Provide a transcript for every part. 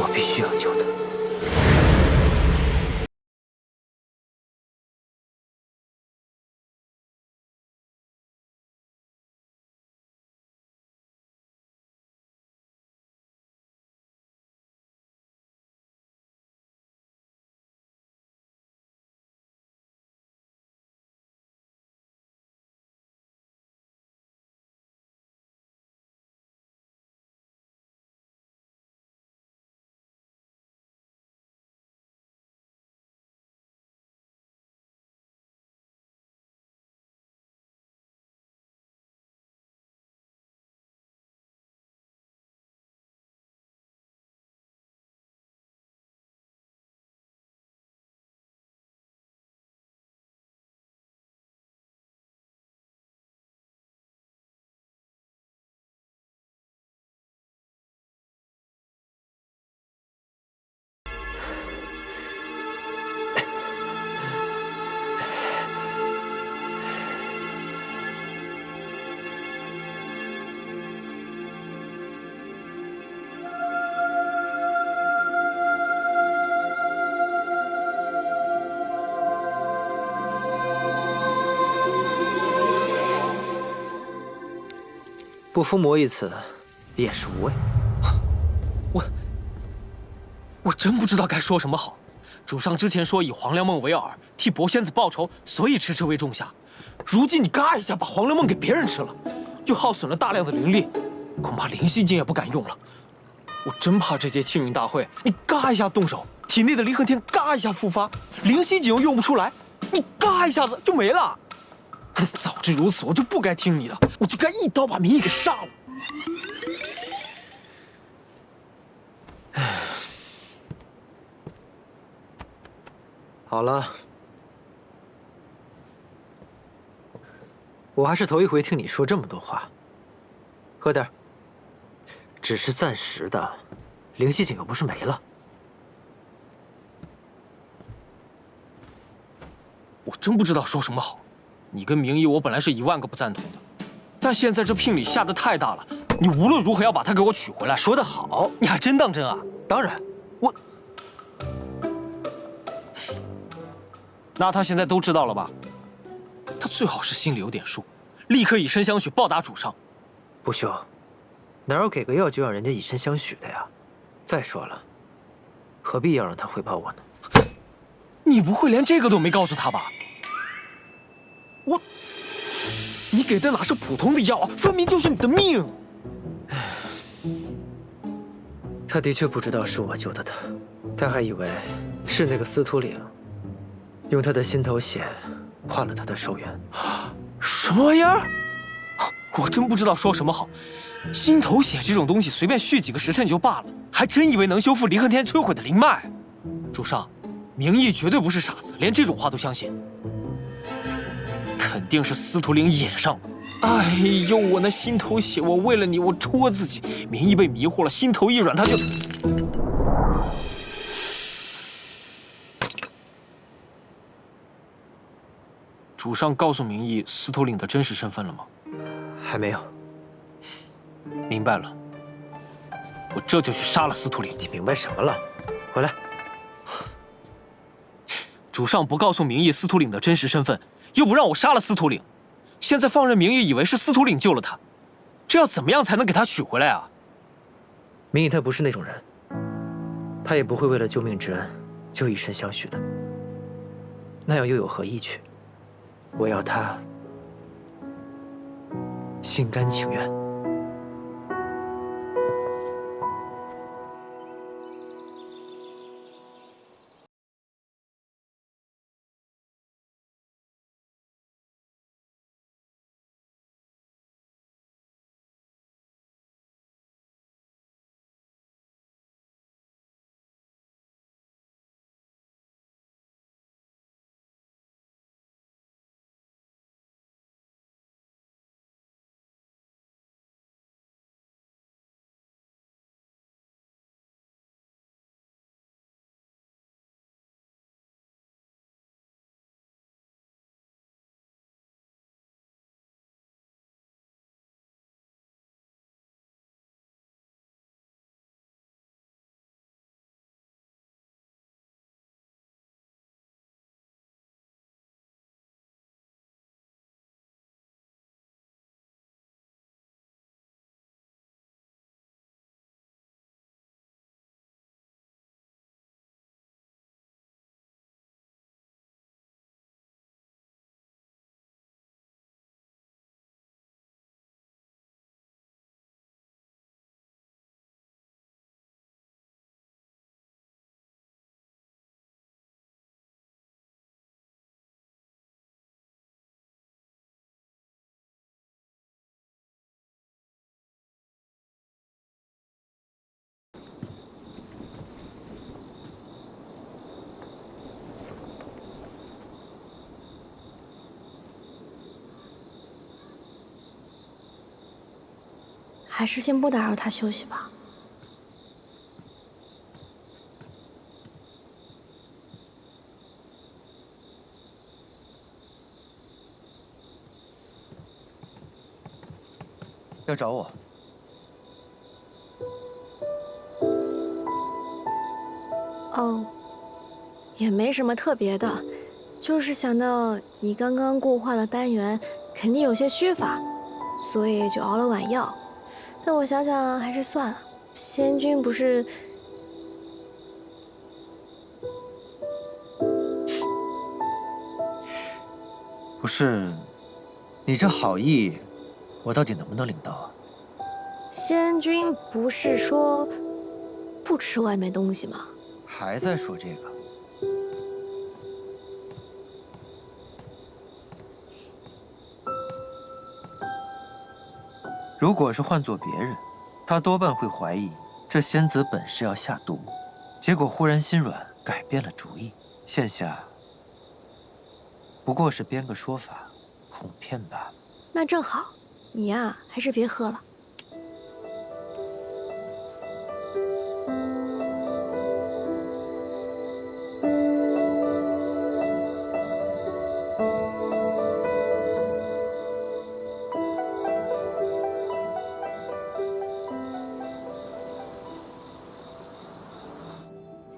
我必须要救他。不服魔一次，便是无畏。我真不知道该说什么好。主上之前说以黄粱梦为饵，替薄仙子报仇，所以迟迟未种下。如今你嘎一下把黄粱梦给别人吃了，又耗损了大量的灵力，恐怕灵犀境也不敢用了。我真怕这届庆运大会，你嘎一下动手，体内的离合天嘎一下复发，灵犀境又用不出来，你嘎一下子就没了。早知如此，我就不该听你的，我就该一刀把明义给杀了。好了，我还是头一回听你说这么多话。喝点儿，只是暂时的，灵犀井又不是没了。我真不知道说什么好。你跟明义，我本来是10000个不赞同的，但现在这聘礼下得太大了，你无论如何要把他给我娶回来。说得好，你还真当真啊？当然，那他现在都知道了吧？他最好是心里有点数，立刻以身相许报答主上。不休，哪有给个药就让人家以身相许的呀？再说了，何必要让他回报我呢？你不会连这个都没告诉他吧？你给的哪是普通的药啊，分明就是你的命！他的确不知道是我救的他，他还以为是那个司徒岭用他的心头血换了他的寿元。什么玩意儿？我真不知道说什么好。心头血这种东西，随便续几个时辰就罢了，还真以为能修复离合天摧毁的灵脉。主上，明义绝对不是傻子，连这种话都相信。肯定是司徒岭演上的。哎呦，我那心头血，我为了你，我戳自己。明义被迷惑了，心头一软，他就……主上告诉明义司徒岭的真实身份了吗？还没有。明白了，我这就去杀了司徒岭。你明白什么了？回来。主上不告诉明义司徒岭的真实身份，又不让我杀了司徒岭，现在放任明义以为是司徒岭救了他，这要怎么样才能给他娶回来啊？明义他不是那种人，他也不会为了救命之恩就以身相许的，那样又有何意趣？我要他心甘情愿。还是先不打扰他休息吧。要找我？哦，也没什么特别的，就是想到你刚刚固化了丹元，肯定有些虚乏，所以就熬了碗药。但我想想还是算了，仙君不是……不是，你这好意，我到底能不能领到啊？仙君不是说不吃外面东西吗？还在说这个？如果是换做别人，他多半会怀疑这仙子本是要下毒，结果忽然心软，改变了主意。现下不过是编个说法，哄骗罢了。那正好，你呀还是别喝了。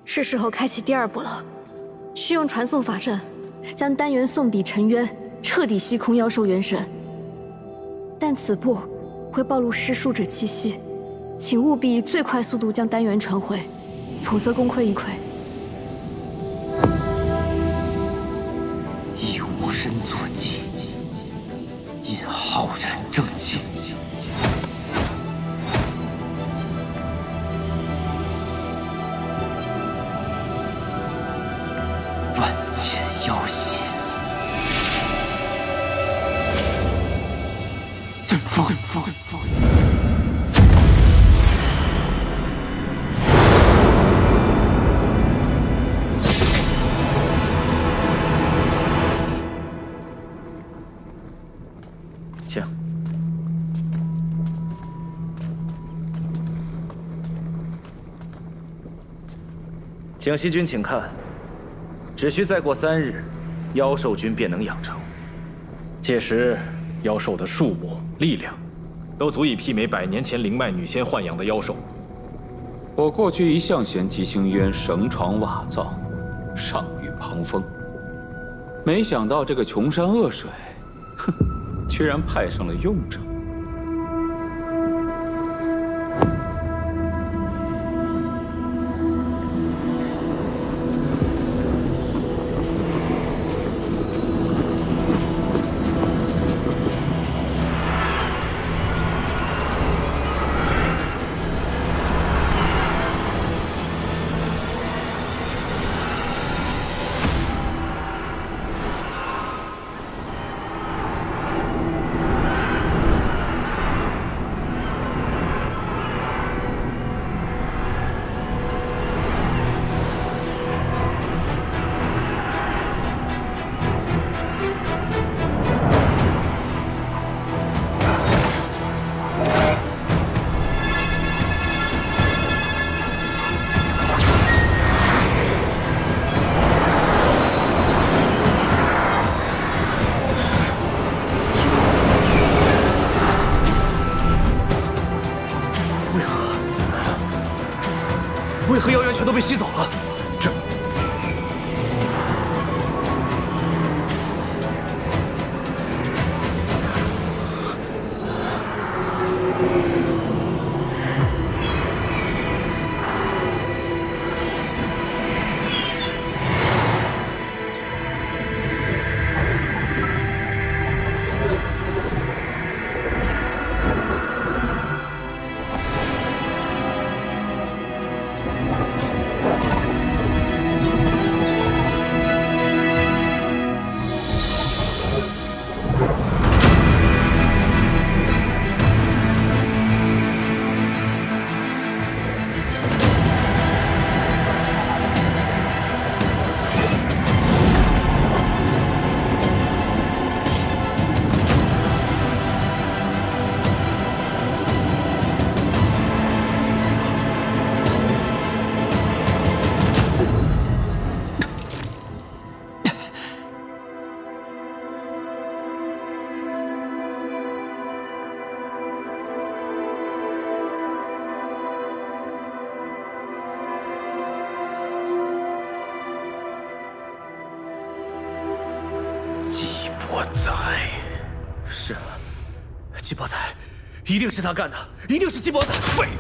是时候开启第2步了，需用传送法阵，将丹元送抵沉渊，彻底吸空妖兽元神。但此步会暴露施术者气息，请务必以最快速度将丹元传回，否则功亏一篑。以无身作计，引浩然正气。万千妖邪，阵风。请。请西君请看，只需再过3日，妖兽君便能养成。届时，妖兽的数目、力量，都足以媲美100年前灵脉女仙豢养的妖兽。我过去一向嫌齐星渊绳床瓦造，上御旁风，没想到这个穷山恶水，哼，居然派上了用场。为何妖元全都被吸走了？这……季伯载，一定是他干的，一定是季伯载！废物！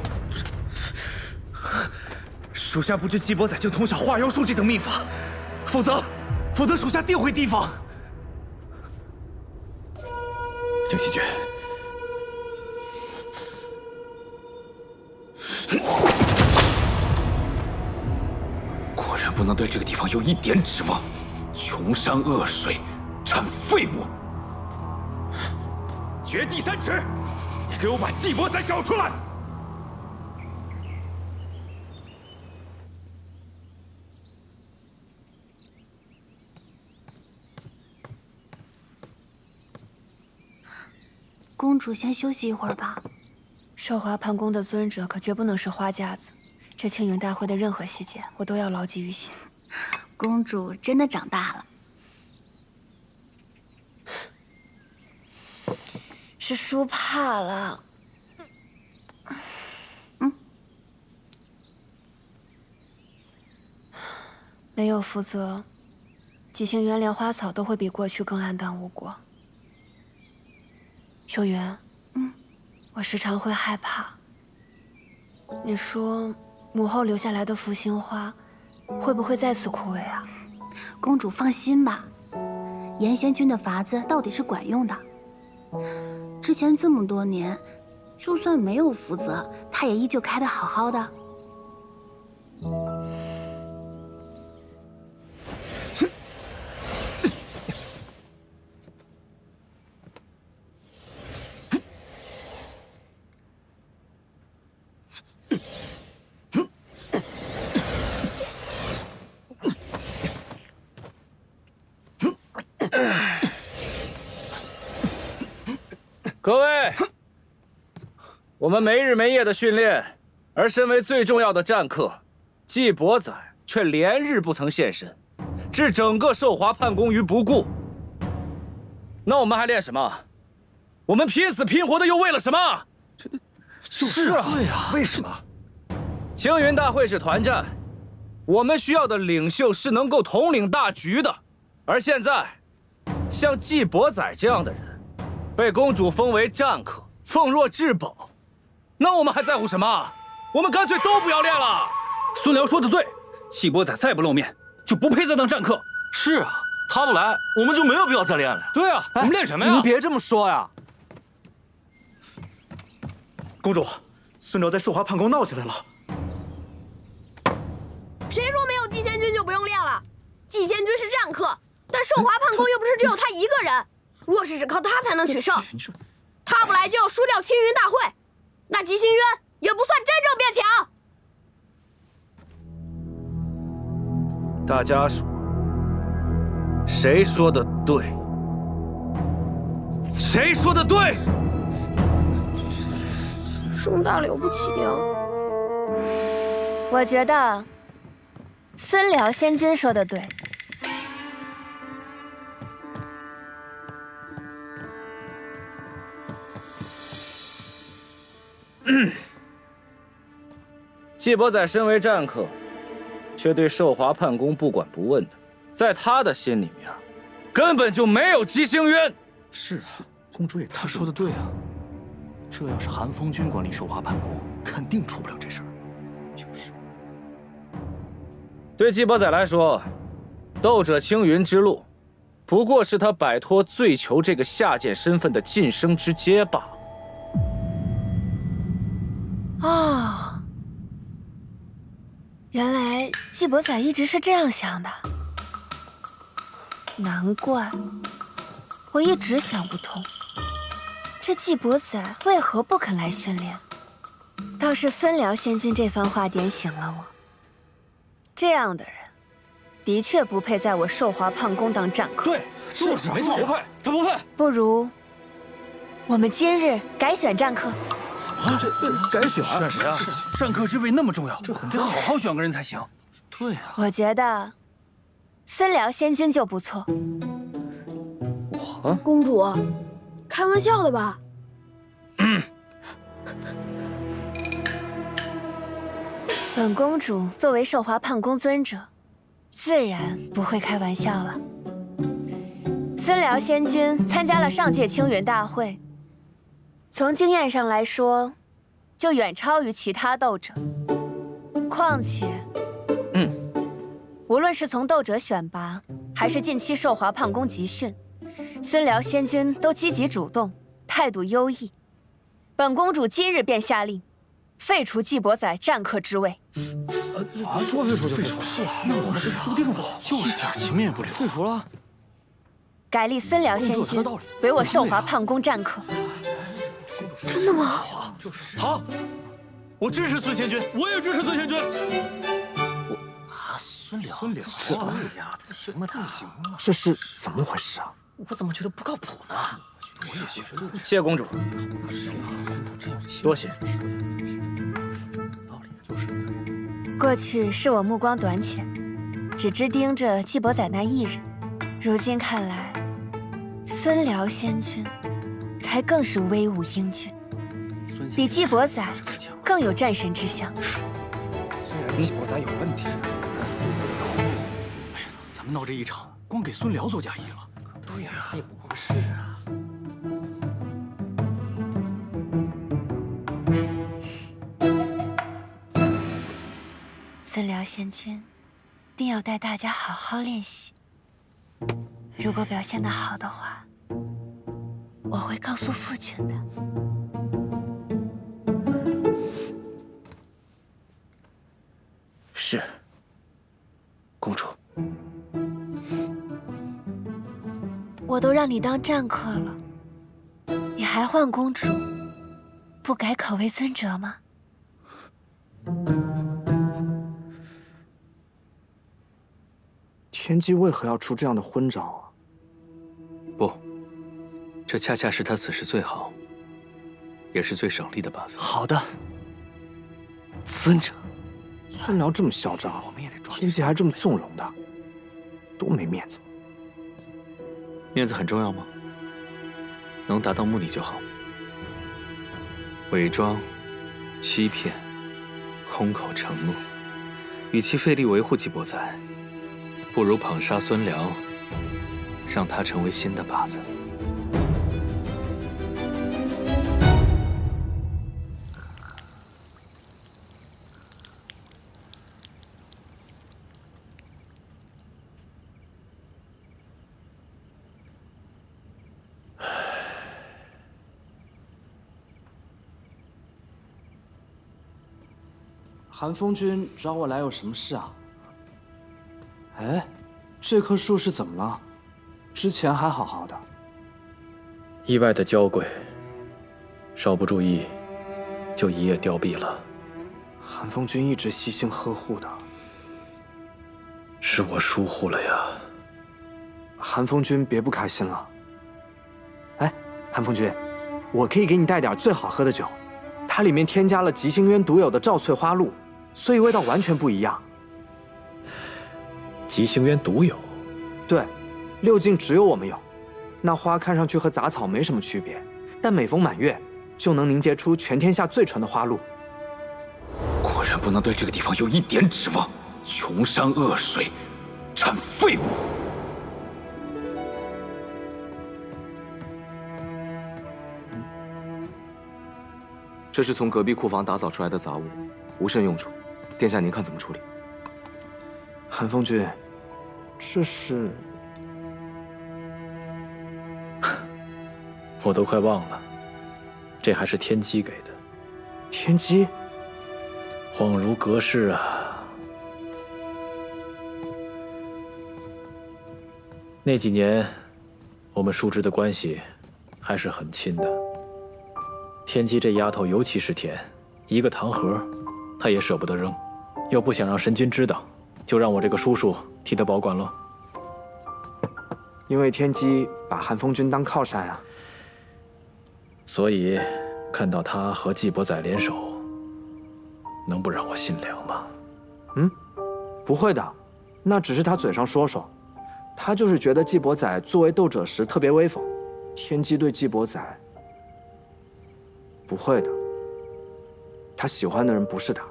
属下不知季伯载竟通晓化妖术这等秘法，否则属下定会提防。江西君，果然不能对这个地方有一点指望。穷山恶水，产废物。绝地三尺，你给我把季伯载找出来！公主先休息一会儿吧。寿华潘宫的尊者可绝不能是花架子，这青云大会的任何细节，我都要牢记于心。公主真的长大了。是输怕了。没有福泽，几星渊连花草都会比过去更黯淡无果。秋云，我时常会害怕。你说，母后留下来的福星花，会不会再次枯萎啊？公主放心吧，严仙君的法子到底是管用的。之前这么多年，就算没有福泽，它也依旧开得好好的。各位，我们没日没夜的训练，而身为最重要的战客，季伯载却连日不曾现身，置整个寿华叛宫于不顾。那我们还练什么？我们拼死拼活的又为了什么？就是啊，对啊，为什么？青云大会是团战，我们需要的领袖是能够统领大局的，而现在，像季伯载这样的人。被公主封为战客，奉若至宝，那我们还在乎什么？我们干脆都不要练了。孙辽说的对，季伯载再不露面，就不配再当战客。是啊，他不来，我们就没有必要再练了。对啊，我们练什么呀？你们别这么说呀！公主，孙辽在寿华叛宫闹起来了。谁说没有季仙君就不用练了？季仙君是战客，但寿华叛宫又不是只有他一个人。若是只靠他才能取胜，他不来就要输掉青云大会，那吉星渊也不算真正变强。大家说，谁说的对？谁说的对？盛大了不起呀！我觉得孙辽仙君说的对。季伯载身为战客，却对寿华叛宫不管不问的，在他的心里面，根本就没有吉星渊。是啊，公主也他说的对啊，这要是韩风君管理寿华叛宫，肯定出不了这事儿。就是。对季伯载来说，斗者青云之路，不过是他摆脱醉囚这个下贱身份的晋升之阶罢了。哦，原来季伯载一直是这样想的，难怪我一直想不通，这季伯载为何不肯来训练。倒是孙辽仙君这番话点醒了我，这样的人的确不配在我寿华叛宫当战客。对，是没错，不配，他不配。不如我们今日改选战客。这改选谁啊？战客之位那么重要，得好好选个人才行。对呀，我觉得孙辽仙君就不错。公主，开玩笑的吧？本公主作为寿华叛宫尊者，自然不会开玩笑了。孙辽仙君参加了上届青云大会，从经验上来说，就远超于其他斗者。况且，无论是从斗者选拔，还是近期寿华胖宫集训，孙辽仙君都积极主动，态度优异。本公主今日便下令，废除季伯载战客之位。说废除就废除，那我们不是输定了？就是点情面也不留。废除了，改立孙辽仙君为我寿华胖宫战客。真的吗？好，我支持孙仙君。我也支持孙仙君。孙辽，这呀，不行吗？他行吗？这是怎么回事啊？我怎么觉得不靠谱呢？我也觉得。谢公主，多谢。过去是我目光短浅，只知盯着季伯载那一人。如今看来，孙辽仙君才更是威武英俊，比季伯载更有战神之相。虽然季伯载有问题，但孙辽，哎呀，咱们闹这一场，光给孙辽做嫁衣了。对呀，也不合适啊。孙辽仙君，定要带大家好好练习。如果表现得好的话，我会告诉父君的。是，公主。我都让你当战客了，你还唤公主，不改口为尊者吗？天机为何要出这样的昏招啊？不，这恰恰是他此时最好，也是最省力的办法。好的，尊者。孙辽这么嚣张，天机还这么纵容他，多没面子。面子很重要吗？能达到目的就好。伪装、欺骗、空口承诺，与其费力维护季伯载，不如捧杀孙辽，让他成为新的靶子。韩风君找我来有什么事啊？哎，这棵树是怎么了？之前还好好的。意外的娇贵，稍不注意，就一夜凋敝了。韩风君一直悉心呵护的，是我疏忽了呀。韩风君别不开心了。哎，韩风君，我可以给你带点最好喝的酒，它里面添加了极星渊独有的赵翠花露，所以味道完全不一样。极星渊独有？对，6境只有我们有。那花看上去和杂草没什么区别，但每逢满月，就能凝结出全天下最纯的花露。果然不能对这个地方有一点指望，穷山恶水，产废物。这是从隔壁库房打扫出来的杂物，无甚用处。殿下，您看怎么处理？韩风君，这是……我都快忘了，这还是天机给的。天机？恍如隔世啊！那几年，我们叔侄的关系还是很亲的。天机这丫头尤其是甜，一个糖盒，她也舍不得扔，又不想让神君知道，就让我这个叔叔替她保管了。因为天机把韩风君当靠山啊。所以，看到他和季伯载联手，能不让我心凉吗？不会的，那只是他嘴上说说，他就是觉得季伯载作为斗者时特别威风。天机对季伯载，不会的，他喜欢的人不是他。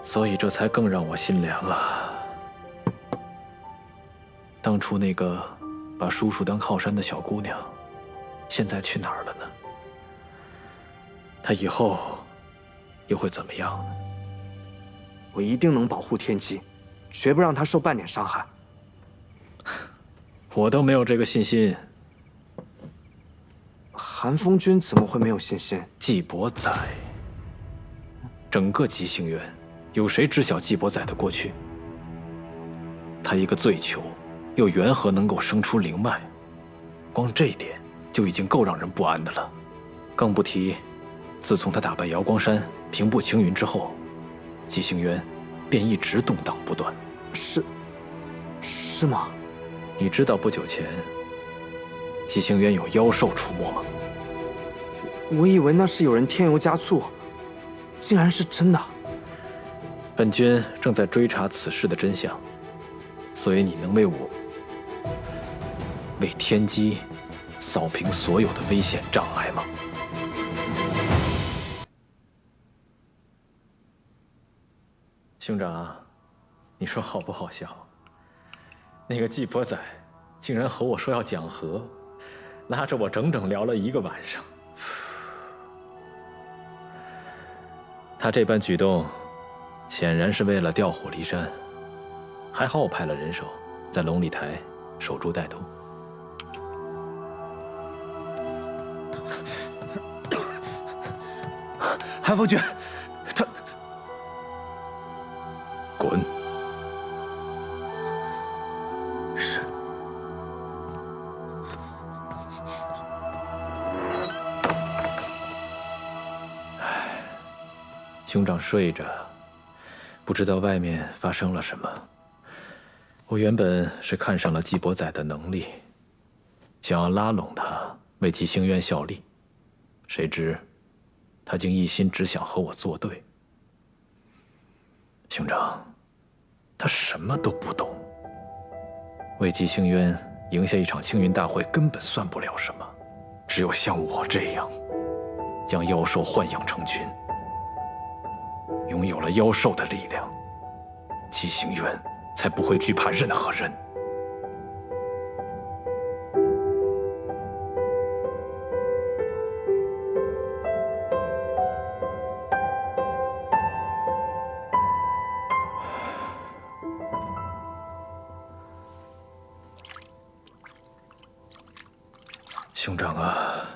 所以这才更让我心凉啊！当初那个把叔叔当靠山的小姑娘，现在去哪儿了呢？他以后又会怎么样呢？我一定能保护天机，绝不让他受半点伤害。我都没有这个信心。韩风君怎么会没有信心？季伯载，整个极星渊，有谁知晓季伯载的过去？他一个醉囚，又缘何能够生出灵脉？光这一点就已经够让人不安的了，更不提，自从他打败瑶光山、平步青云之后，极星渊便一直动荡不断。是吗？你知道不久前极星渊有妖兽出没吗？我以为那是有人添油加醋，竟然是真的。本君正在追查此事的真相，所以你能为天机扫平所有的危险障碍吗？兄长，你说好不好笑？那个季伯载竟然和我说要讲和，拉着我整整聊了1个晚上。他这般举动，显然是为了调虎离山。还好我派了人手，在龙礼台守株待兔。韩风君，他滚！是。兄长睡着，不知道外面发生了什么。我原本是看上了季伯载的能力，想要拉拢他为极星渊效力，谁知他竟一心只想和我作对。兄长，他什么都不懂，为极星渊赢下一场青云大会根本算不了什么，只有像我这样，将妖兽豢养成群。拥有了妖兽的力量，极星渊才不会惧怕任何人。兄长啊，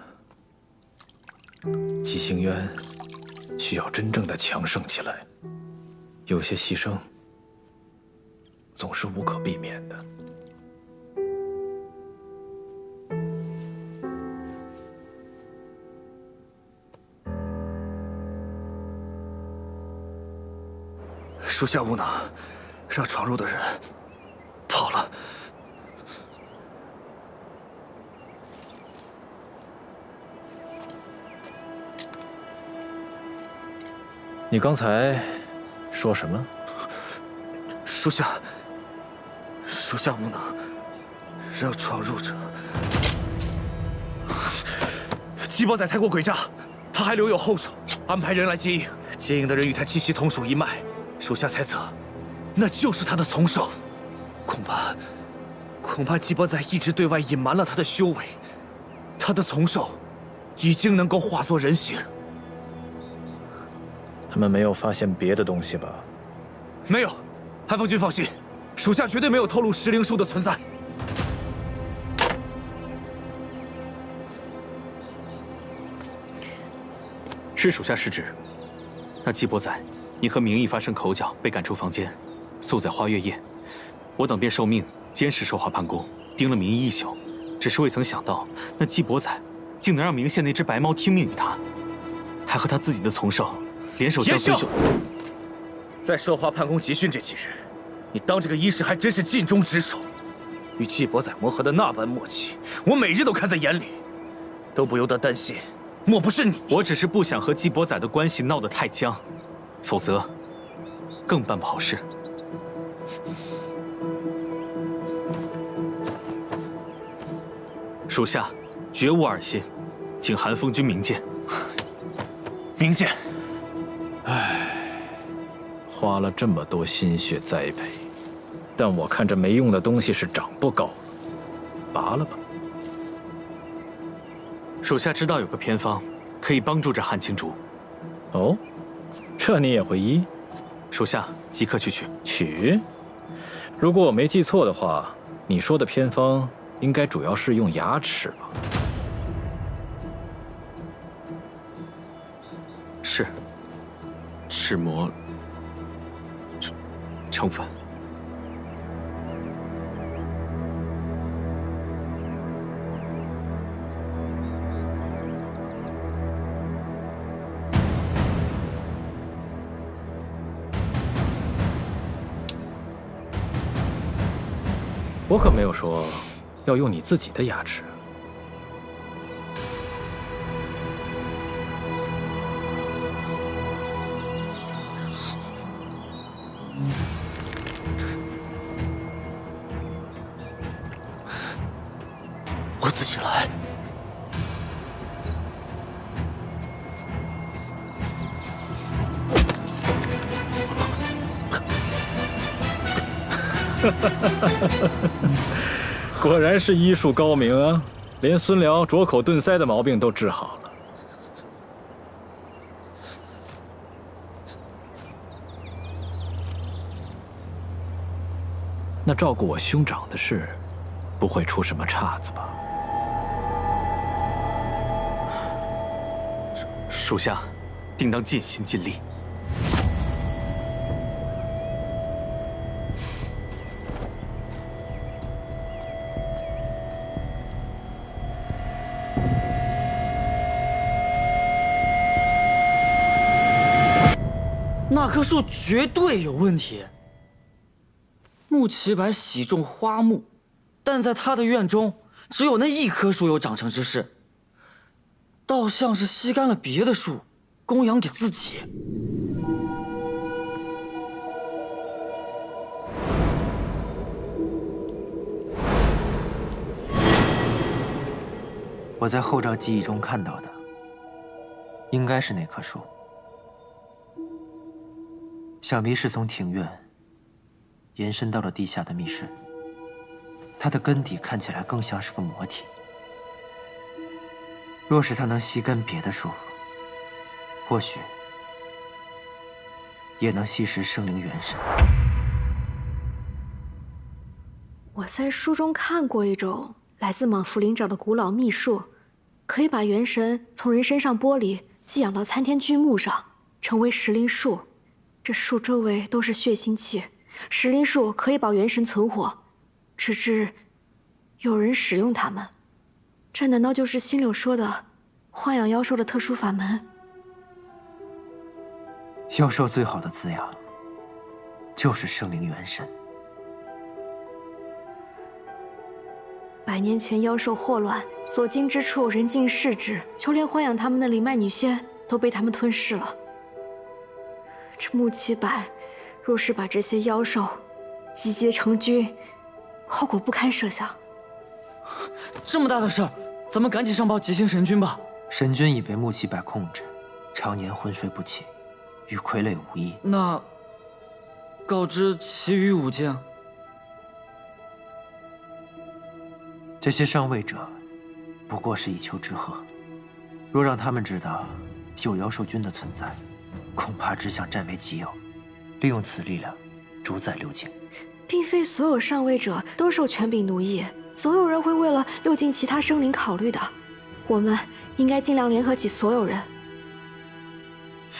极星渊需要真正的强盛起来，有些牺牲总是无可避免的。属下无能，让闯入的人跑了。你刚才说什么？属下无能，让闯入者。季伯载太过诡诈，他还留有后手，安排人来接应。接应的人与他气息同属一脉，属下猜测，那就是他的从手。恐怕季伯载一直对外隐瞒了他的修为，他的从手已经能够化作人形。他们没有发现别的东西吧？没有，韩风君放心，属下绝对没有透露石灵树的存在。是属下失职。那季伯载因和明义发生口角，被赶出房间，宿在花月夜。我等便受命监视寿华潘宫，盯了明义1宿，只是未曾想到那季伯载竟能让明县那只白猫听命于他，还和他自己的从兽联手将孙秀。在寿华潘宫集训这几日，你当这个医师还真是尽忠职守，与季伯载磨合的那般默契，我每日都看在眼里，都不由得担心，莫不是你？我只是不想和季伯载的关系闹得太僵，否则更办不好事。属下绝无二心，请韩风君明鉴。明鉴。花了这么多心血栽培，但我看这没用的东西是长不高了，拔了吧。属下知道有个偏方，可以帮助这汉青竹。哦，这你也会医？属下即刻去取。取？如果我没记错的话，你说的偏方应该主要是用牙齿吧？是。齿膜成粉。我可没有说要用你自己的牙齿。我自己来。果然是医术高明啊，连孙辽啄口顿腮的毛病都治好了。那照顾我兄长的事，不会出什么岔子吧？属下定当尽心尽力。那棵树绝对有问题。穆奇白喜种花木，但在他的院中只有那一棵树有长成之势，倒像是吸干了别的树，供养给自己。我在后赵记忆中看到的，应该是那棵树。想必是从庭院延伸到了地下的密室，它的根底看起来更像是个魔体。若是它能吸干别的树，或许也能吸食生灵元神。我在书中看过一种来自莽福灵沼的古老秘术，可以把元神从人身上剥离，寄养到参天巨木上，成为石灵树。这树周围都是血腥气，石灵树可以保元神存活，直至有人使用它们。这难道就是星柳说的豢养妖兽的特殊法门？妖兽最好的滋养就是生灵元神。100年前妖兽祸乱，所经之处人尽视之，就连豢养他们的灵脉女仙都被他们吞噬了。这穆七百若是把这些妖兽集结成军，后果不堪设想。这么大的事儿，咱们赶紧上报极星神君吧。神君已被穆七百控制，常年昏睡不起，与傀儡无异。那告知其余武将，这些上位者不过是一丘之貉，若让他们知道有妖兽军的存在，恐怕只想占为己有，利用此力量主宰六境。并非所有上位者都受权柄奴役，总有人会为了六境其他生灵考虑的。我们应该尽量联合起所有人。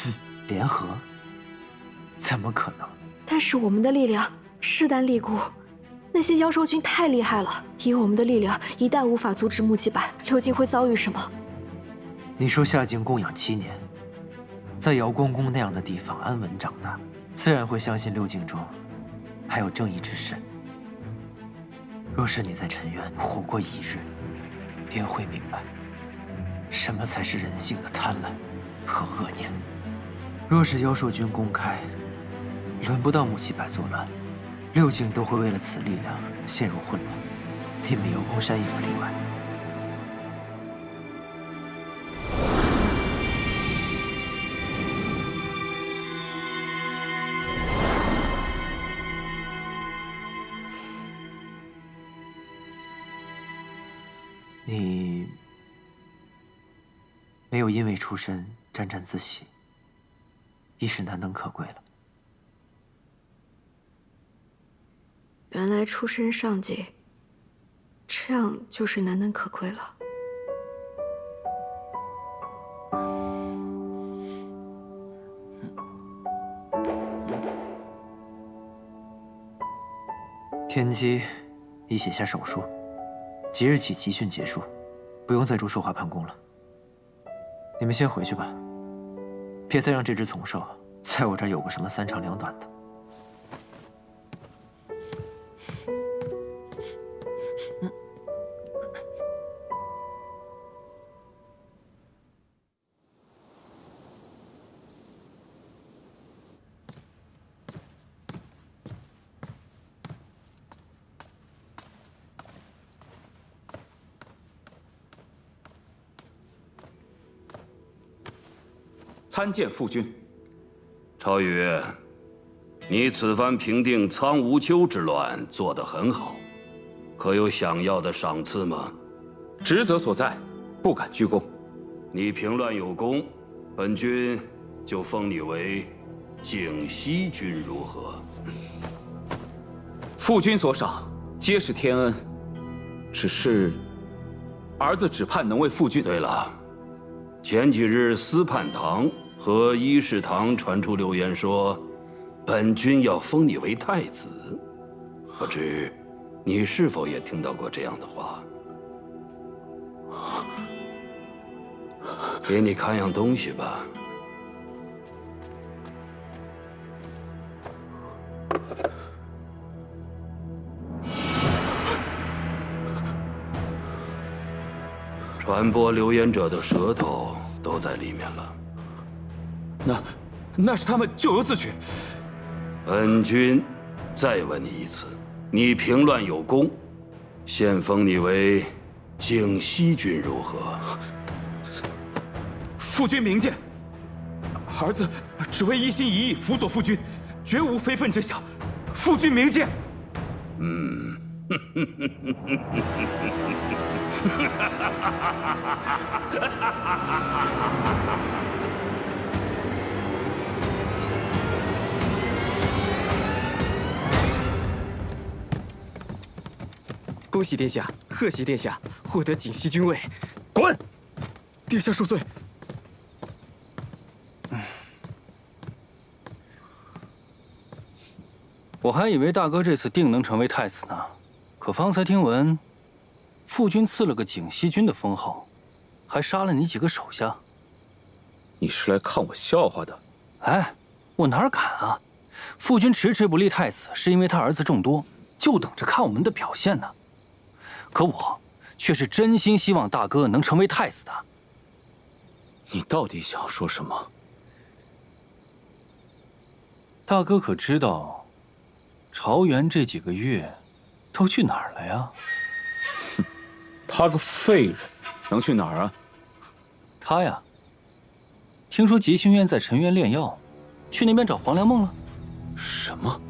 哼，联合？怎么可能？但是我们的力量势单力孤，那些妖兽军太厉害了，以我们的力量，一旦无法阻止穆七百，六境会遭遇什么？你说夏境供养7年，在瑶光宫那样的地方安稳长大，自然会相信六境中还有正义之士。若是你在尘渊活过1日，便会明白，什么才是人性的贪婪和恶念。若是妖兽军公开，轮不到穆七百作乱，六境都会为了此力量陷入混乱，你们瑶光山也不例外。因为出身沾沾自喜，已是难能可贵了。原来出身上级，这样就是难能可贵了。天机已写下手书，即日起集训结束，不用再驻寿华盘宫了。你们先回去吧，别再让这只丛兽在我这儿有个什么三长两短的。参见父君。朝宇，你此番平定苍梧丘之乱做得很好，可有想要的赏赐吗？职责所在，不敢居功。你平乱有功，本君就封你为景西君，如何？父君所赏，皆是天恩。只是，儿子只盼能为父君。对了，前几日司判堂和伊势堂传出流言说，本君要封你为太子，不知你是否也听到过这样的话？给你看样东西吧。传播流言者的舌头都在里面了。那是他们咎由自取。本君再问你一次，你平乱有功，现封你为景西君，如何？父君明鉴，儿子只为一心一意辅佐父君，绝无非分之想。父君明鉴。恭喜殿下，贺喜殿下获得锦西君位。滚！殿下恕罪。我还以为大哥这次定能成为太子呢，可方才听闻，父君赐了个景西君的封号，还杀了你几个手下。你是来看我笑话的？哎，我哪敢啊！父君迟迟不立太子，是因为他儿子众多，就等着看我们的表现呢。可我却是真心希望大哥能成为太子的。你到底想说什么？大哥可知道，朝元这几个月都去哪儿了呀？哼，他个废人，能去哪儿啊？他呀，听说吉星院在陈园炼药，去那边找黄粱梦了。什么？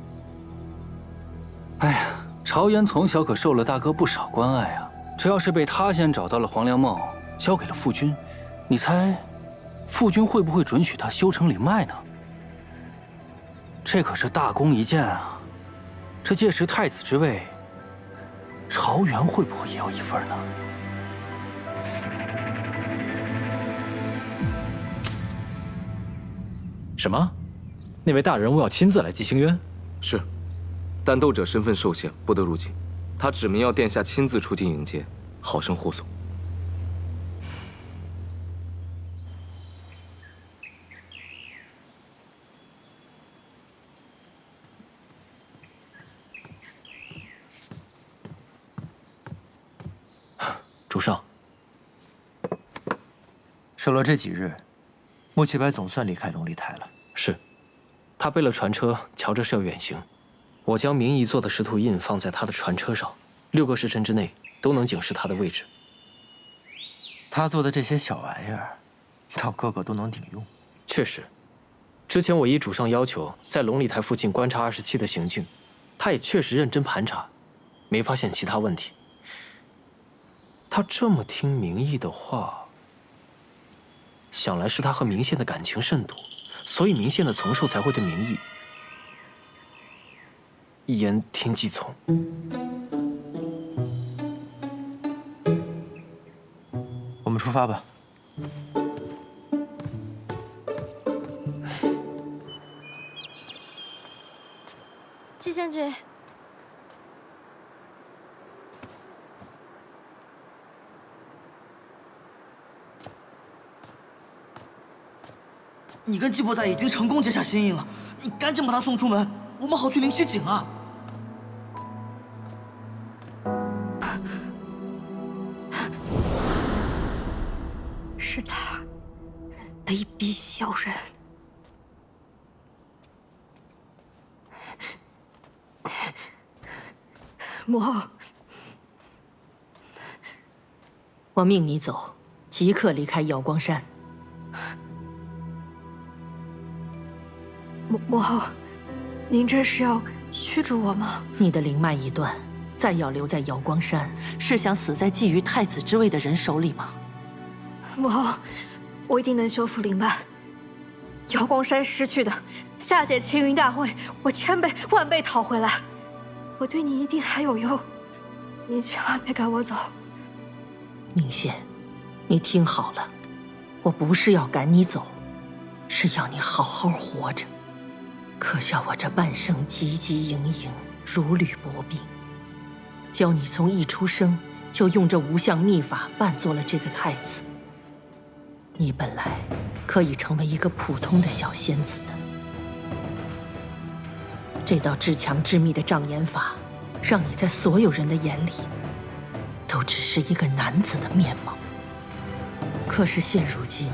哎呀，朝元从小可受了大哥不少关爱啊。这要是被他先找到了黄粱梦，交给了父君，你猜，父君会不会准许他修成灵脉呢？这可是大功一件啊！这届时太子之位，朝元会不会也有一份呢？什么？那位大人物要亲自来吉星渊？是，但斗者身份受限，不得入境。他指明要殿下亲自出境迎接，好生护送。主上，守了这几日，穆奇白总算离开龙丽台了。是，他背了船车，瞧着是要远行。我将明仪做的石图印放在他的船车上，6个时辰之内都能警示他的位置。他做的这些小玩意儿，倒个个都能顶用。确实，之前我依主上要求在龙丽台附近观察27的行径，他也确实认真盘查，没发现其他问题。他这么听明义的话，想来是他和明宪的感情甚笃，所以明宪的从寿才会对明义一言听计从。我们出发吧。季贤君，你跟季伯仔已经成功结下心印了，你赶紧把他送出门，我们好去灵溪井啊！是他，卑鄙小人！母后，我命你走，即刻离开瑶光山。母后，您这是要驱逐我吗？你的灵脉一断，再要留在瑶光山，是想死在觊觎太子之位的人手里吗？母后，我一定能修复灵脉。瑶光山失去的，下届青云大会，我千倍万倍讨回来。我对你一定还有用，你千万别赶我走。明宪，你听好了，我不是要赶你走，是要你好好活着。可笑我这半生汲汲营营，如履薄冰，教你从一出生就用这无相秘法扮作了这个太子。你本来可以成为一个普通的小仙子的。这道至强至密的障眼法，让你在所有人的眼里，都只是一个男子的面貌。可是现如今，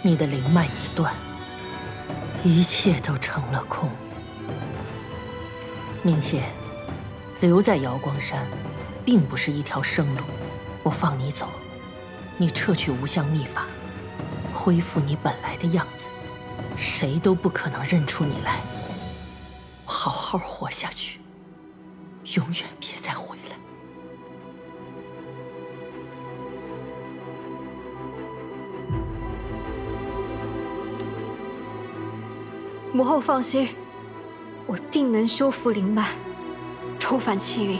你的灵脉一断，一切都成了空。明宪，留在瑶光山，并不是一条生路。我放你走，你撤去无相秘法，恢复你本来的样子，谁都不可能认出你来。好好活下去，永远别再回来。母后放心，我定能修复灵脉，重返青云。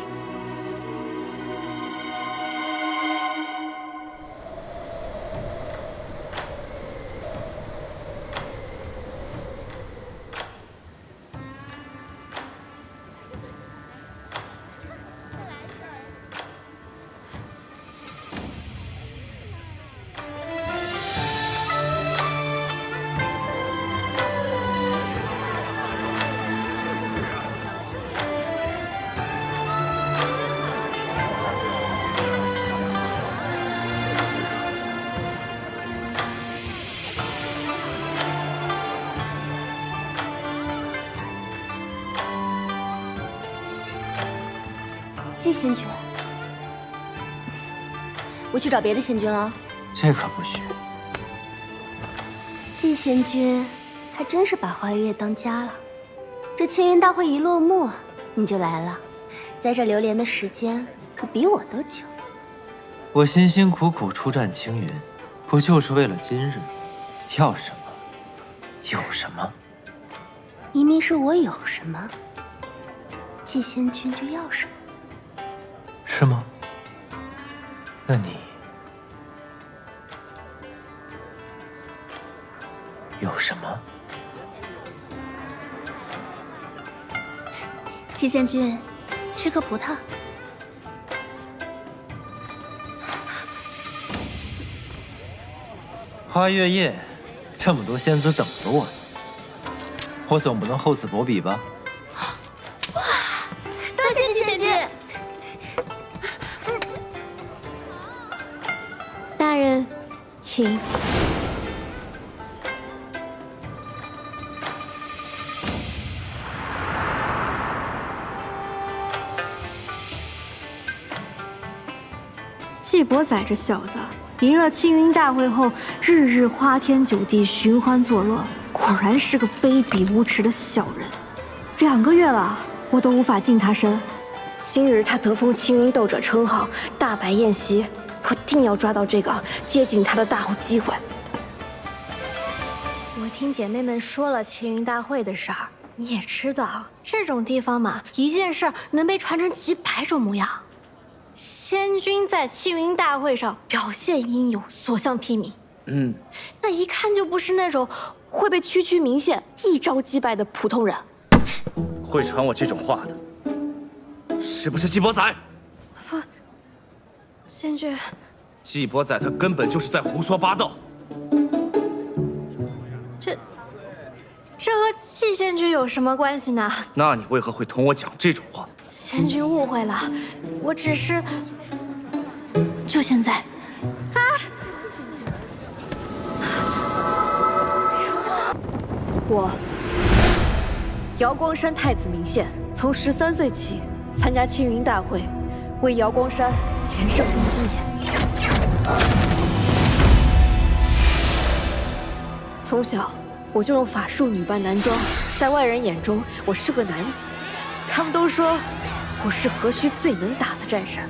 季仙君，我去找别的仙君了。这可不许。季仙君还真是把花月夜当家了。这青云大会一落幕，你就来了，在这流连的时间可比我都久。我辛辛苦苦出战青云，不就是为了今日？要什么有什么。明明是我有什么，季仙君就要什么。是吗？那你有什么？季仙君，吃颗葡萄。花月夜，这么多仙子等着我呢，我总不能厚此薄彼吧？多谢季仙君。大人，请。季伯仔这小子，赢了青云大会后，日日花天酒地，寻欢作乐，果然是个卑鄙无耻的小人。2个月了，我都无法近他身。今日他得封青云斗者称号，大摆宴席，我定要抓到这个接近他的大好机会。听姐妹们说了青云大会的事儿，你也知道这种地方嘛，一件事儿能被传成几百种模样。仙君在青云大会上表现英勇，所向披靡。那一看就不是那种会被区区名县一招击败的普通人。会传我这种话的，是不是季伯仔？不，仙君。季伯仔他根本就是在胡说八道。这和季仙君有什么关系呢？那你为何会同我讲这种话？仙君误会了，我只是……就现在，啊！我瑶光山太子明宪，从13岁起参加青云大会，为瑶光山连胜7年。从小我就用法术女扮男装，在外人眼中我是个男子，他们都说我是河虚最能打的战神，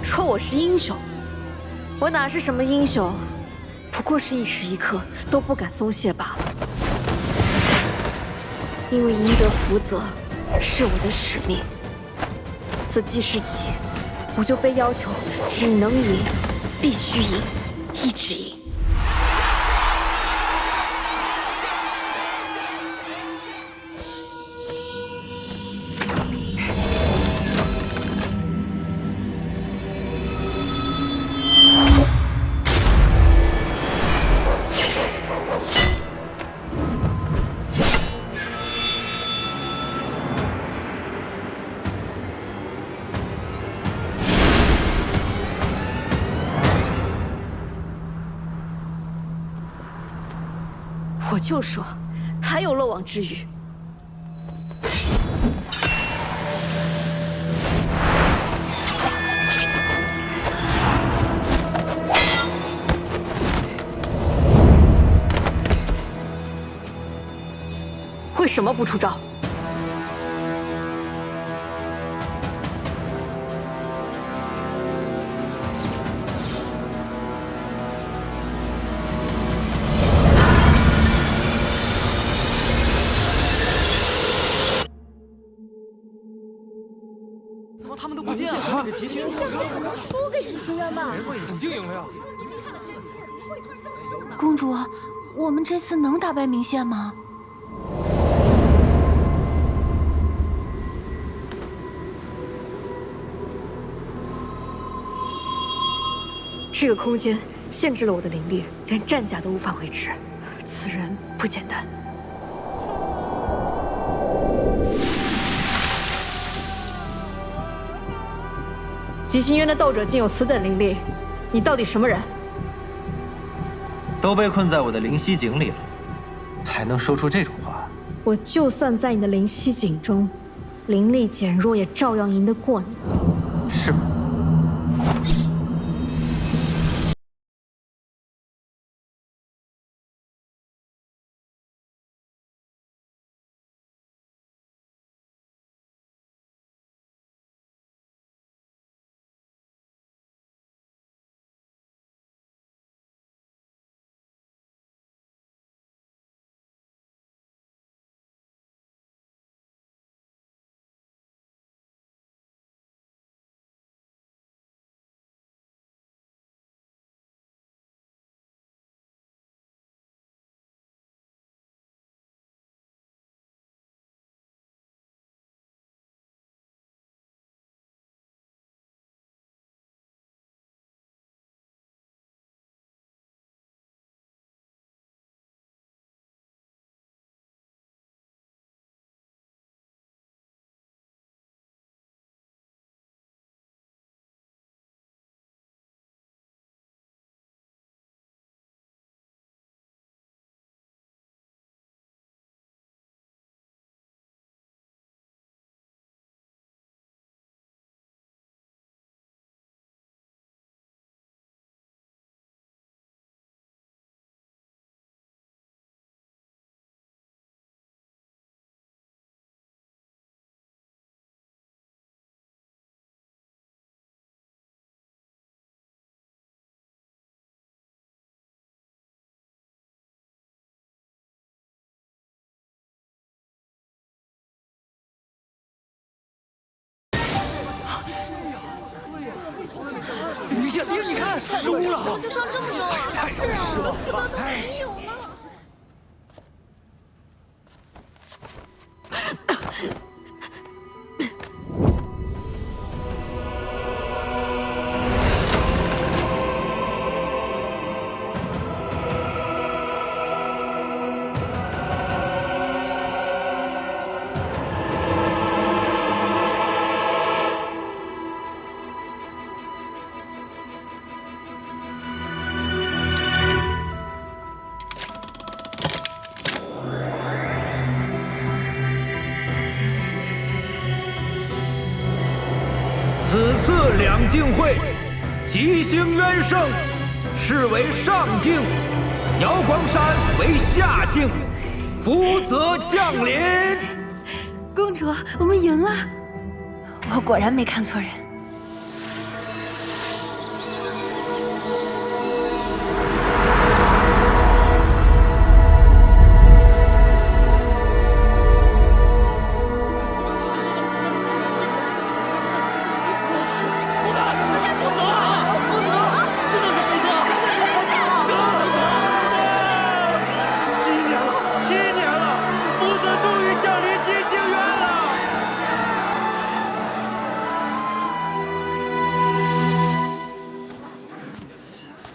说我是英雄。我哪是什么英雄，不过是一时一刻都不敢松懈罢了。因为赢得福泽是我的使命，自记事起，我就被要求只能赢，必须赢，一直赢。我就说，还有漏网之鱼。为什么不出招？他们都不见了，急行员输给急行员吧？肯定赢了呀！公主，我们这次能打败明宪吗？这个空间限制了我的灵力，连战甲都无法维持。此人不简单。极星渊的斗者竟有此等灵力，你到底什么人？都被困在我的灵犀井里了，还能说出这种话？我就算在你的灵犀井中，灵力减弱，也照样赢得过你。是吗？输了，就剩这么多了。是啊，福德都没有了。此次两境会，吉星渊胜，是为上境；瑶光山为下境，福泽降临。公主，我们赢了！我果然没看错人。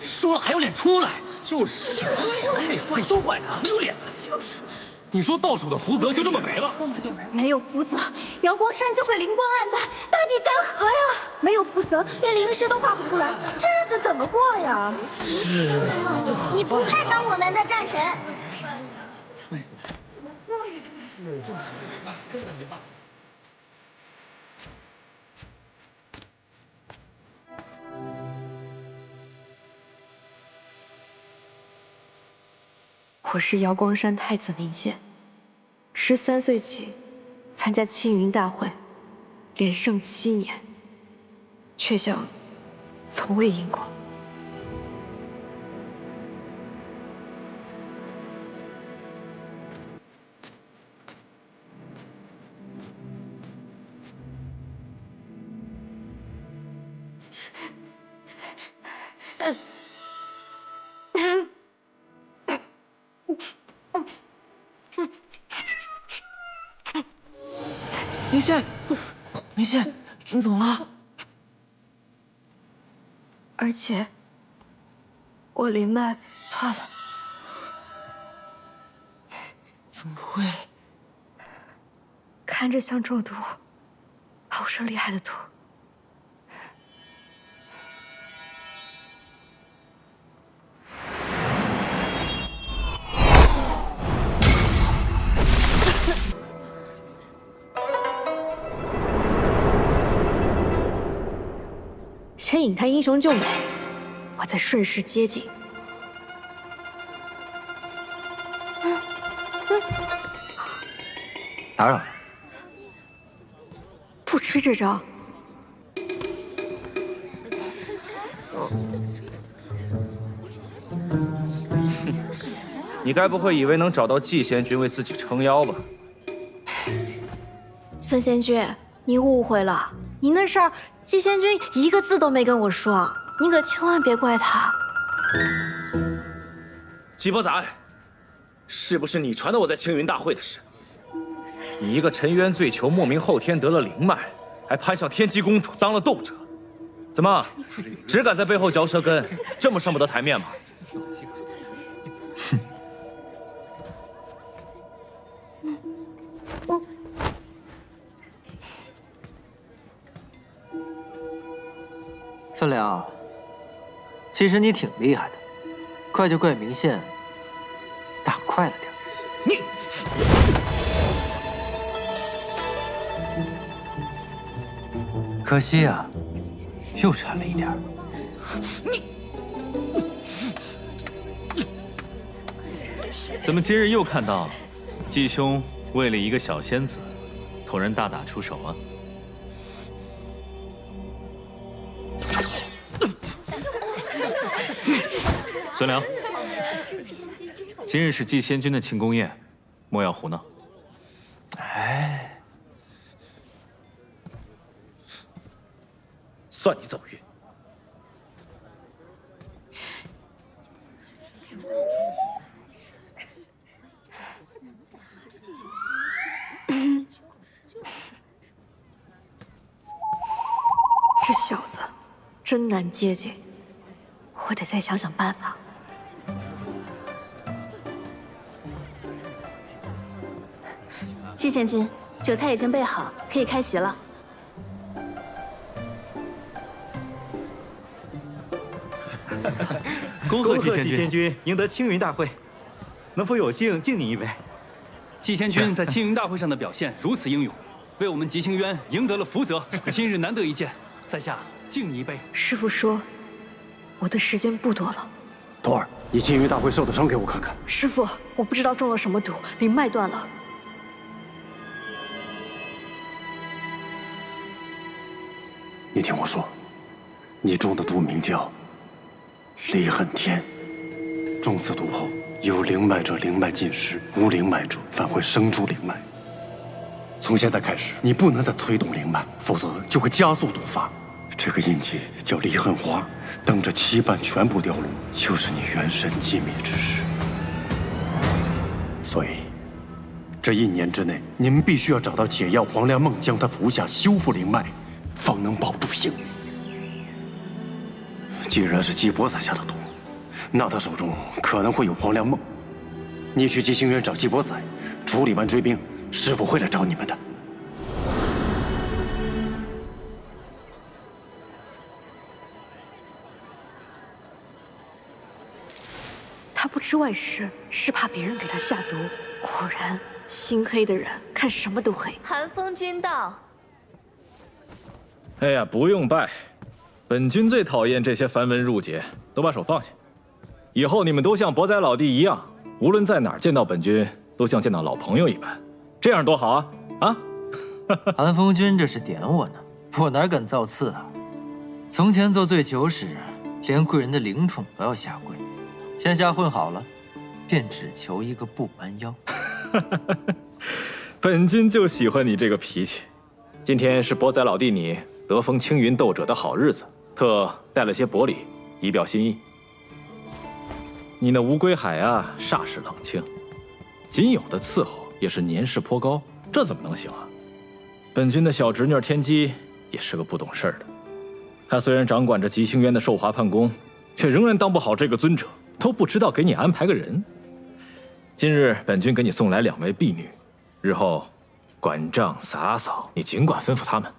输了还有脸出来？就是，废话，都怪他，没有脸。就是，你说到手的福泽就这么没了？没有福泽，瑶光山就会灵光暗淡，大地干涸呀！没有福泽，连灵石都画不出来，这日子怎么过呀？是啊，你不配当我们的战神。我是瑶光山太子明宪，13岁起参加青云大会，连胜7年，却像从未赢过。明宪，明宪，你怎么了？而且，我灵脉断了。怎么会？看着像中毒，好生厉害的毒。先引他英雄救美，我再顺势接近。打扰了，不吃这招。你该不会以为能找到季贤君为自己撑腰吧？孙贤君，你误会了，你那事儿季贤君一个字都没跟我说，你可千万别怪他。季伯载，是不是你传的我在青云大会的事？你一个沉冤罪囚，莫名后天得了灵脉，还攀上天机公主当了斗者，怎么只敢在背后嚼舌根，这么上不得台面吗？哼！孙良，其实你挺厉害的，怪就怪明宪打快了点。你。可惜啊，又差了一点。怎么今日又看到季兄为了一个小仙子，同人大打出手啊？孙良，今日是季仙君的庆功宴，莫要胡闹。哎。算你走运。这小子真难接近，我得再想想办法。季贤君，酒菜已经备好，可以开席了。恭贺季贤君赢得青云大会，能否有幸敬你一杯？季贤君在青云大会上的表现如此英勇，为我们吉星渊赢得了福泽，今日难得一见，在下敬你一杯。师父说，我的时间不多了。徒儿，你青云大会受的伤给我看看。师父，我不知道中了什么毒，灵脉断了。你听我说，你中的毒名叫离恨天，中此毒后，有灵脉者灵脉尽失，无灵脉者反会生出灵脉。从现在开始，你不能再催动灵脉，否则就会加速毒发。这个印记叫离恨花，等着七瓣全部掉落，就是你元神寂灭之时。所以，这1年之内，你们必须要找到解药黄粱梦，将它服下，修复灵脉，方能保住性命。既然是季伯宰下的毒，那他手中可能会有黄粱梦。你去吉星渊找季伯宰，处理完追兵，师父会来找你们的。他不吃外食，是怕别人给他下毒。果然，心黑的人看什么都黑。寒风君到。哎呀，不用拜，本君最讨厌这些繁文缛节，都把手放下。以后你们都像伯宰老弟一样，无论在哪儿见到本君，都像见到老朋友一般，这样多好啊！啊！寒风君这是点我呢，我哪敢造次啊？从前做醉酒时，连贵人的灵宠都要下跪。现下混好了，便只求一个不弯腰。本君就喜欢你这个脾气。今天是伯宰老弟你得封青云斗者的好日子，特带了些薄礼，以表心意。你那乌龟海啊，煞是冷清，仅有的伺候也是年事颇高，这怎么能行啊？本君的小侄女天机也是个不懂事儿的，她虽然掌管着吉星渊的寿华判宫，却仍然当不好这个尊者，都不知道给你安排个人。今日本君给你送来2位婢女，日后管账洒扫，你尽管吩咐他们。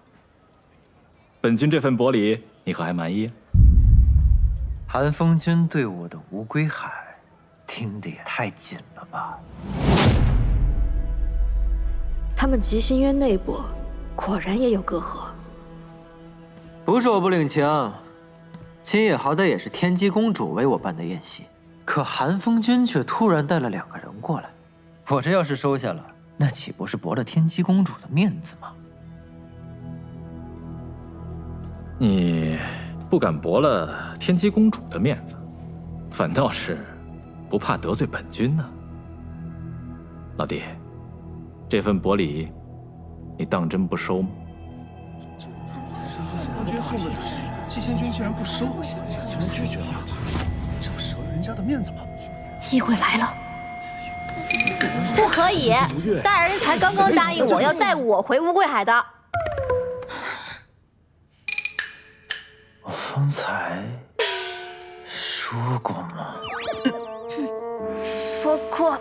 本君这份薄礼，你可还满意？寒风君对我的乌龟海，盯得也太紧了吧？他们吉星渊内部果然也有隔阂。不是我不领情，今夜好歹也是天机公主为我办的宴席，可寒风君却突然带了2个人过来，我这要是收下了，那岂不是驳了天机公主的面子吗？你不敢驳了天机公主的面子，反倒是不怕得罪本君呢。老弟，这份薄礼，你当真不收吗？君送的礼，季仙君竟然不收，竟然拒绝了，这不折了人家的面子吗？机会来了！不可以，大人才刚刚答应我要带我回乌龟海的。我方才说过吗？说过。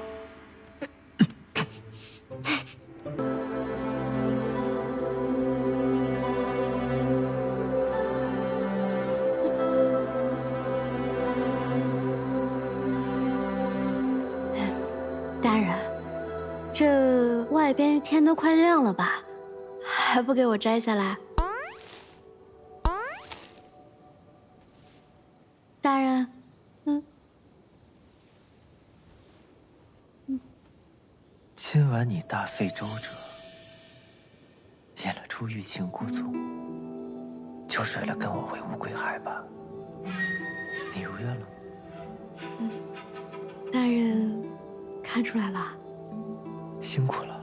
大人，这外边天都快亮了吧，还不给我摘下来？大人，今晚你大费周折，演了出欲擒故纵，就睡了跟我回乌龟海吧。你如愿了。大人看出来了，辛苦了。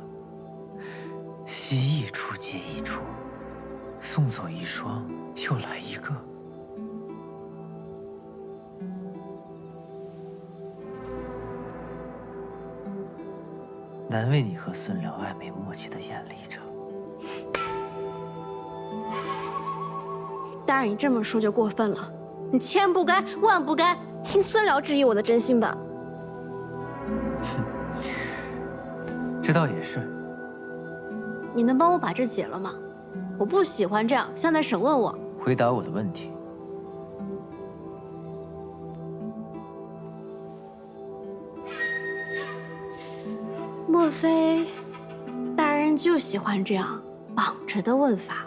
戏一出接一出，送走一双，又来一个。难为你和孙辽暧昧默契的演了一场。大人，你这么说就过分了，你千不该万不该听孙辽质疑我的真心吧？这倒也是。你能帮我把这解了吗？我不喜欢这样，像在审问我。回答我的问题。莫非大人就喜欢这样绑着的问法？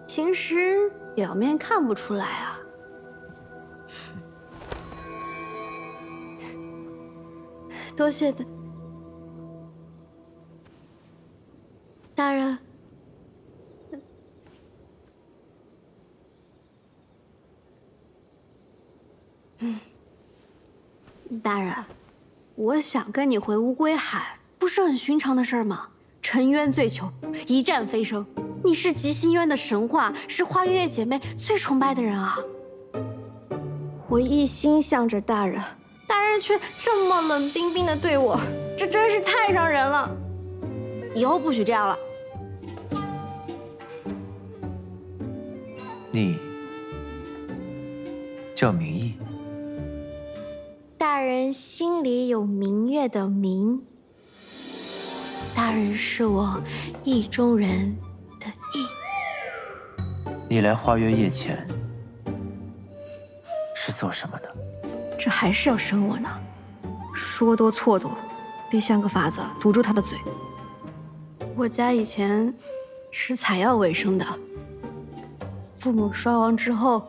平时表面看不出来啊。多谢大人。大人，我想跟你回乌龟海，不是很寻常的事儿吗？沉冤罪囚，一战飞升，你是极星渊的神话，是花月夜姐妹最崇拜的人啊！我一心向着大人，大人却这么冷冰冰的对我，这真是太伤人了。以后不许这样了。你叫明义。大人心里有明月的明，大人是我意中人的意。你来花月夜前是做什么的？这还是要审我呢，说多错多，得想个法子堵住他的嘴。我家以前吃采药为生的，父母双亡之后，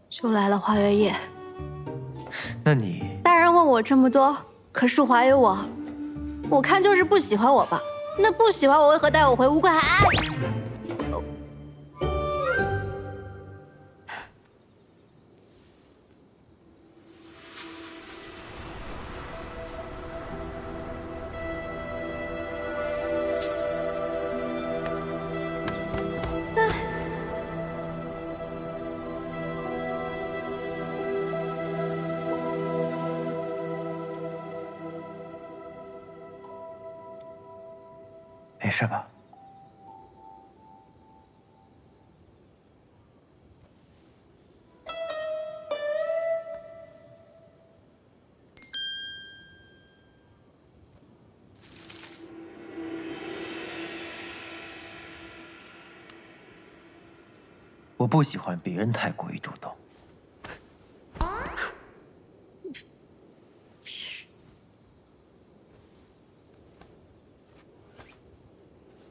就来了花月夜。那你……大人问我这么多，可是怀疑我，我看就是不喜欢我吧？那不喜欢我为何带我回乌龟海？没事吧？我不喜欢别人太过于主动。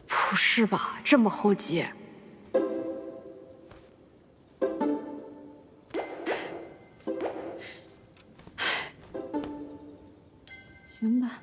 不是吧，这么厚结？行吧。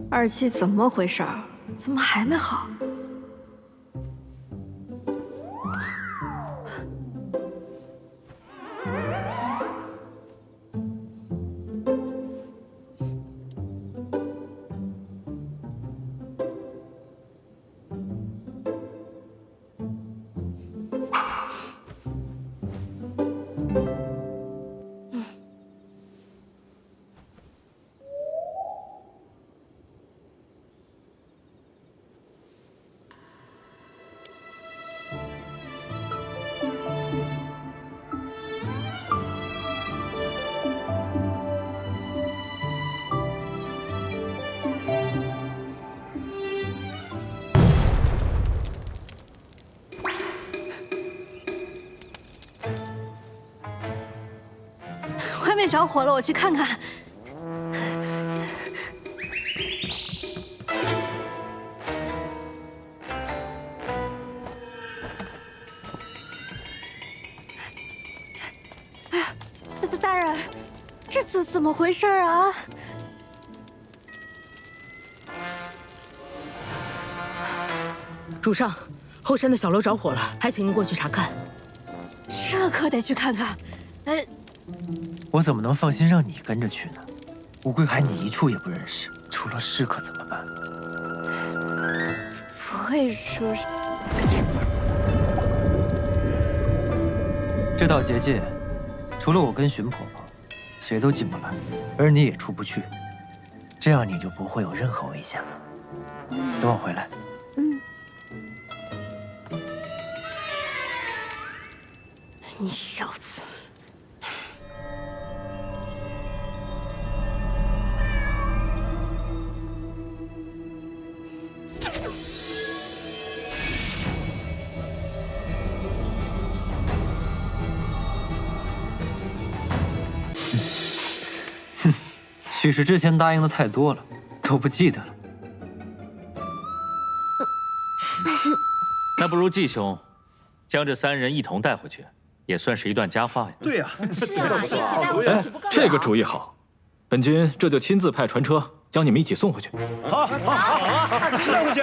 二七怎么回事儿？怎么还没好？外面着火了，我去看看。哎呀，大人，这怎么回事啊？主上，后山的小楼着火了，还请您过去查看。这可得去看看。哎。我怎么能放心让你跟着去呢？乌龟海你一处也不认识，出了事可怎么办？不会出事。这道结界，除了我跟荀婆婆，谁都进不来，而你也出不去。这样你就不会有任何危险了。等我回来。你小子！许是之前答应的太多了，都不记得了。那不如季兄将这3人一同带回去，也算是一段佳话呀。对呀，是啊，一起带回去不更好？这个主意好，本君这就亲自派船车将你们一起送回去。好，带回去。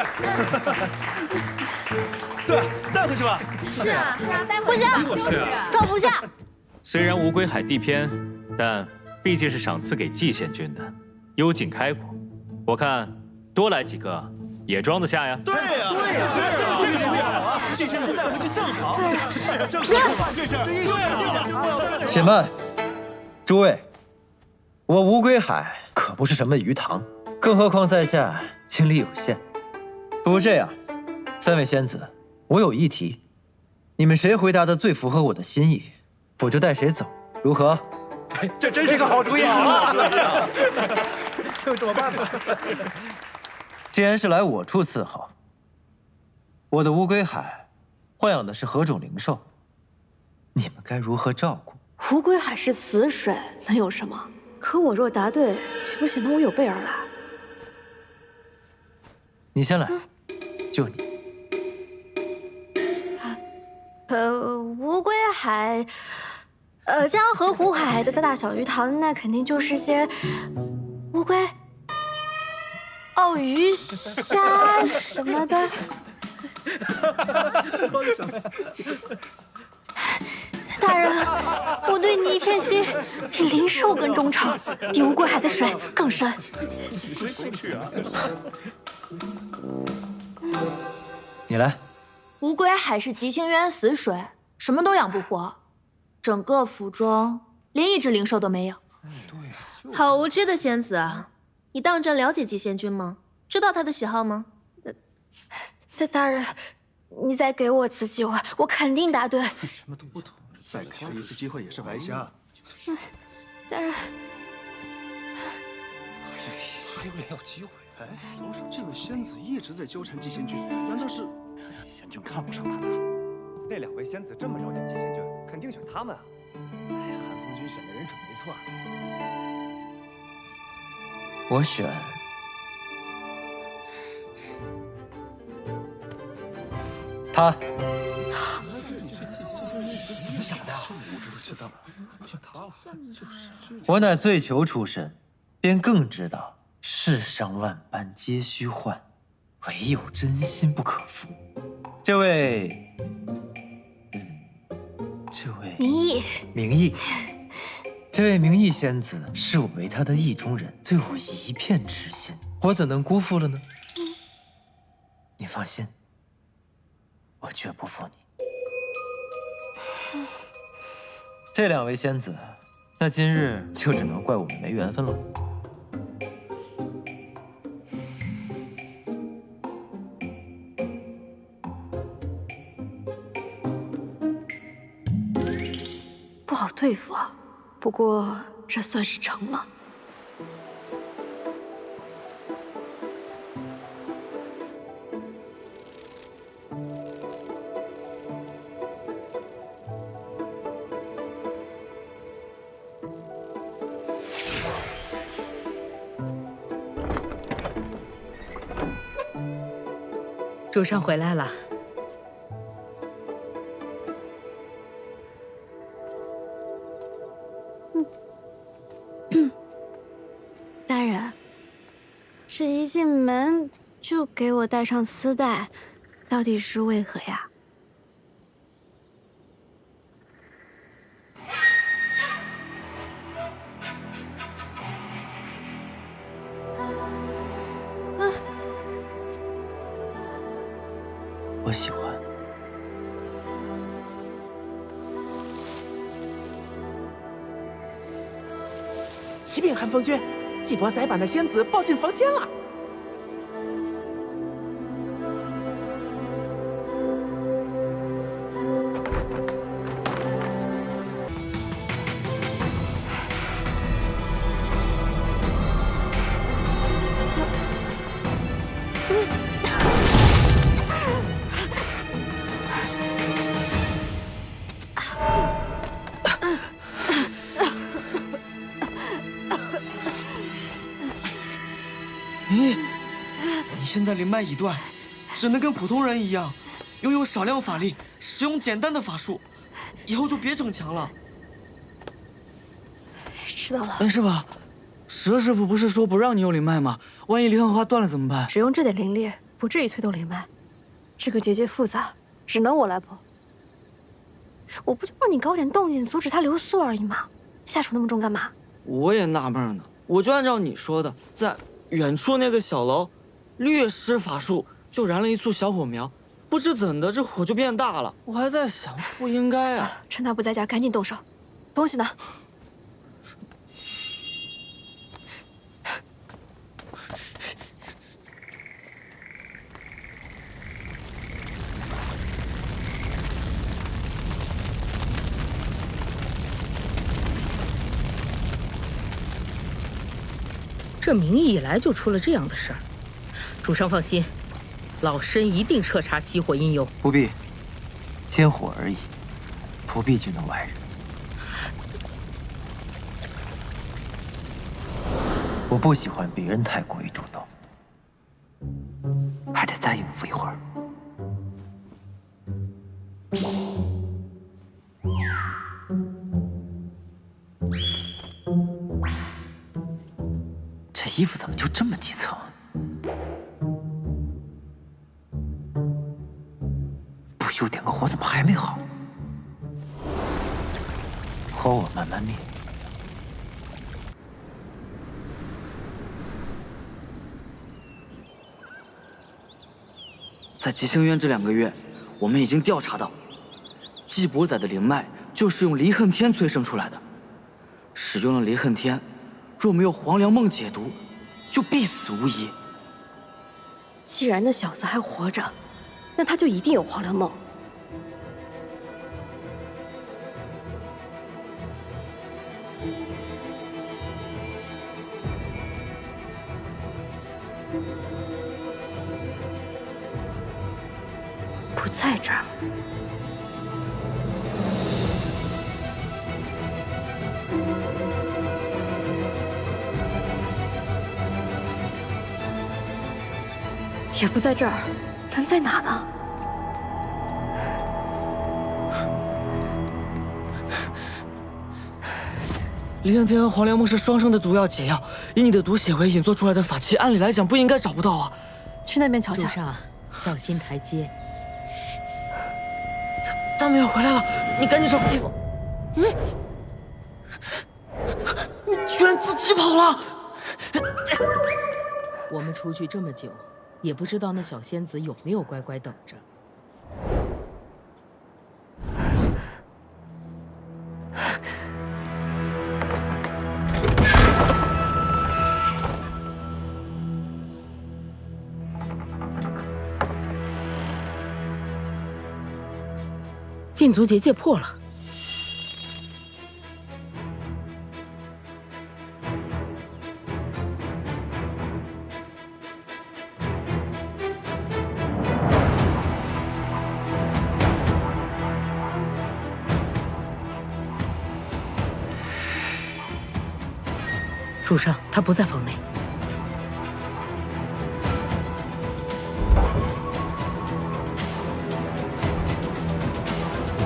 对，带回去吧。是啊，带回去。不行，装不下。虽然无归海地偏，但毕竟是赏赐给季县君的，幽井开阔，我看多来几个也装得下呀。对呀，是啊，这个主意好啊，季县君带回去正好，正好，这是对。且慢，诸位，我无归海可不是什么鱼塘，更何况在下精力有限。不如这样，3位仙子，我有一题，你们谁回答的最符合我的心意，我就带谁走，如何？这真是个好主意啊！就这么办吧。既然是来我处伺候，我的乌龟海豢养的是何种灵兽？你们该如何照顾？乌龟海是死水，能有什么？可我若答对，岂不显得我有备而来？你先来，就你。乌龟海。江河湖海的大小鱼塘，那肯定就是些乌龟、鲍鱼、虾什么的。大人，我对你一片心，比灵兽更忠诚，比乌龟海的水更深。你来。乌龟海是极星渊死水，什么都养不活。整个府中连一只灵兽都没有。好无知的仙子啊！你当真了解季仙君吗？知道他的喜好吗？大人，你再给我次机会，我肯定答对。什么都不懂，再给他一次机会也是白瞎。大人，还有脸要机会？哎，多少这位仙子一直在纠缠季仙君，难道是季仙君看不上他的？那2位仙子这么了解季仙君，肯定选他们啊！哎，韩风君选的人准没错。我选他。你想的，我知道，选他了。我乃醉囚出身，便更知道世上万般皆虚幻，唯有真心不可负。这位明义，这位明义仙子视我为她的意中人，对我一片痴心，我怎能辜负了呢？你放心，我绝不负你。这2位仙子，那今日就只能怪我们没缘分了。不好对付啊，不过这算是成了。主上回来了。大人，这一进门就给我戴上丝带，到底是为何呀？我喜欢。启禀寒风君，季伯仔把那仙子抱进房间了。你现在灵脉已断，只能跟普通人一样，拥有少量法力，使用简单的法术，以后就别逞强了。知道了。但是吧，蛇师傅不是说不让你用灵脉吗？万一离恨花断了怎么办？只用这点灵力，不至于催动灵脉。这个结界复杂，只能我来破。我不就让你搞点动静，阻止他留宿而已吗？下手那么重干嘛？我也纳闷呢，我就按照你说的，在远处那个小楼，略施法术就燃了一簇小火苗，不知怎的这火就变大了。我还在想，不应该啊。算了，趁他不在家，赶紧动手。东西呢？这名义一来就出了这样的事儿，主上放心，老身一定彻查起火因由。不必，天火而已，不必惊动外人。我不喜欢别人太过于主动，还得再应付一会儿。这衣服怎么就这么几层？不修点个火，怎么还没好？火我慢慢灭。在吉星渊这2个月，我们已经调查到，季伯仔的灵脉就是用离恨天催生出来的。使用了离恨天，若没有黄粱梦解毒，就必死无疑。既然那小子还活着，那他就一定有黄粱梦。不在这儿。也不在这儿，能在哪呢？离恨天和黄粱梦是双生的毒药解药，以你的毒血为引做出来的法器，按理来讲不应该找不到啊。去那边瞧瞧。主上，小心台阶。他们要回来了，你赶紧找个地方。你居然自己跑了！我们出去这么久，也不知道那小仙子有没有乖乖等着。禁足结界破了。主上，他不在房内。